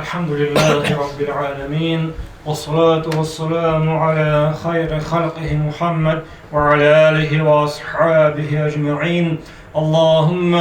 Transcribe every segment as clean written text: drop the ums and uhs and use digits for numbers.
الحمد لله رب العالمين، والصلاة والسلام على خير خلقه محمد وعلى آله وأصحابه أجمعين. اللهم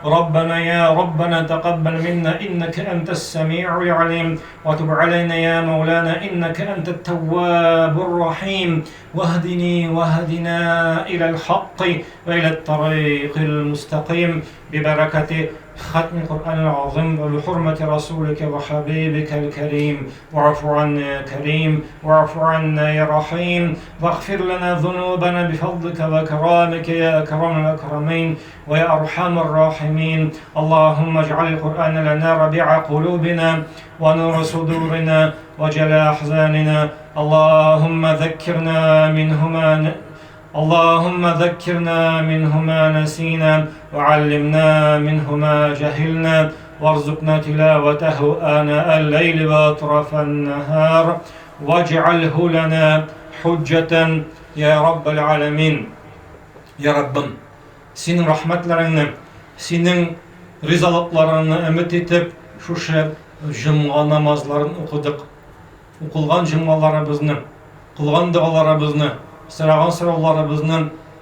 ربنا يا ربنا تقبل منا إنك أنت السميع العليم، وتب علينا يا مولانا إنك أنت التواب الرحيم، واهدني واهدنا إلى الحق وإلى الطريق المستقيم ببركة ختم القرآن العظيم وبحرمة رسولك وحبيبك الكريم. واعف عنا يا كريم، واعف عنا يا رحيم، واغفر لنا ذنوبنا بفضلك وكرامك يا أكرم الأكرمين ويا أرحم الراحمين. اللهم اجعل القرآن لنا ربيع قلوبنا ونور صدورنا وجلاء أحزاننا. اللهم ذكرنا منه ما نسينا، وعلمنا منه ما جهلنا، وارزقنا تلاوته آناء الليل وأطراف النهار، واجعله لنا حجة ya Rabbel Alemin. Ya Rabbim, senin rahmetlerini, senin rızalıklarını ümit etip şu cuma namazlarını okuduk. Okulgan cumalarımızını, kılgan dualarımızını, sırağan sıralarımızını,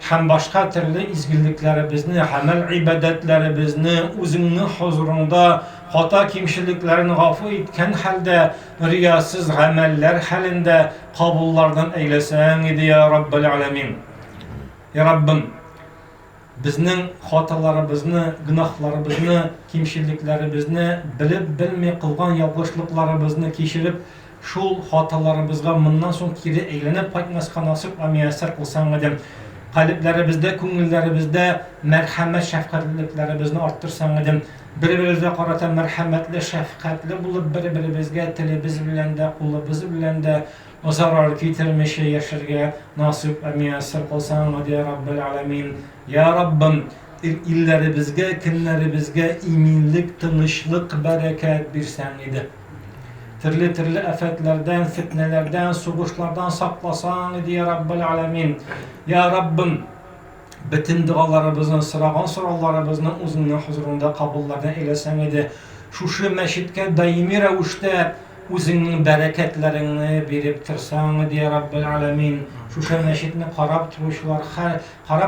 hem başka türlü izgilliklerimizni, hem ibadetlerimizni, özünün huzurunda hata kimşiliklerini gafı etken halde, riyasız ameller halinde kabullardan eylesen idi ya Rabbel Alemin. Ya Rabbim, bizning hatalarimizni, günahlarimizni, kimşiliklerimizni bilip bilmey kılgan yanlışlıklarimizni kişirip şul hatalarımızga bundan soň kiri eýlenip qaytmaska nasip we müyesser kılsaň edem. Kalplerimizde, köngüllerimizde merhamet, şefkatliliklerimizni arttırsaň edem. Bir-birimizge karata merhametli, şefkatli bulup bir-birimizge tilimiz bilen de, kulubuz bilen de o zarar kitirmişi yaşarga nasip ve müyesser kılsaň edi ya Rabbel Alemin. Ya Rabbim, illerimizge, kinlerimizge iminlik, tınışlık, bereket birsen idi. Türlü afetlerden, fitnelerden, suguşlardan saklasan idi ya Rabbel Alemin. Ya Rabbim, bütün dualarımızın, sırağan sorularımızın uzunluğu huzurunda kabullardan eylesen idi. Şu meşitke daimi revuşte özünün bereketlerini berip tırsan idi ya Rabbel Alemin. Şu meşitini qarap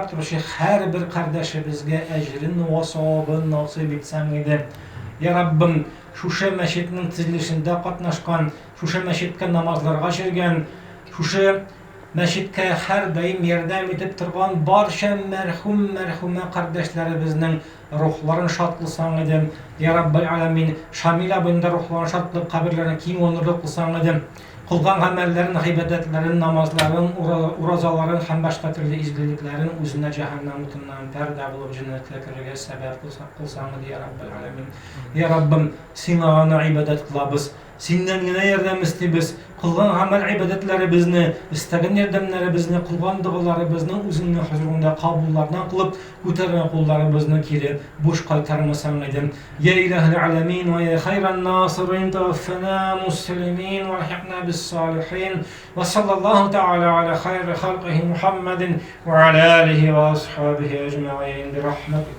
turuşu her bir kardeşimizge ecrin ve savabın nasip etsen idi. Ya Rabbim, şu meşitinin tizilişinde katnaşkan, şu meşitke namazlarga şirgen, şu meşitke her daim yardım edip turgan barşa merhume kardeşlerimizin ruhlarını şatlısan edim. Ya Rabbel Alemin, Şamil abinde ruhlarını şatlıp kabirlerine kim onurlu kılsan edim. Kılgan amellerin, ibadetlerin, namazların, urazaların, hem başka türlü izliliklerin özüne cehennem utundan perde bulup cennetine kirege sebep kılsan edim ya Rabbel Alemin. Ya Rabbim, sana ibadet kılabız. Senden yine yardım isteybiz. Kılgan amel ibadetlerimizni, istegen yardımlarimizni, kılgan dualarimizni özünün huzurunda kabullardan kılıp, göteren kullarımızını kiri boş kaytarmasan edim. Ya İlahil Alemin ve ya hayran nasirin tevaffena muslimin ve alhiqna bis salihin ve sallallahu teala ala hayri halqihi Muhammedin ve ala alihi ve ashabihi ecma'in bi rahmetik.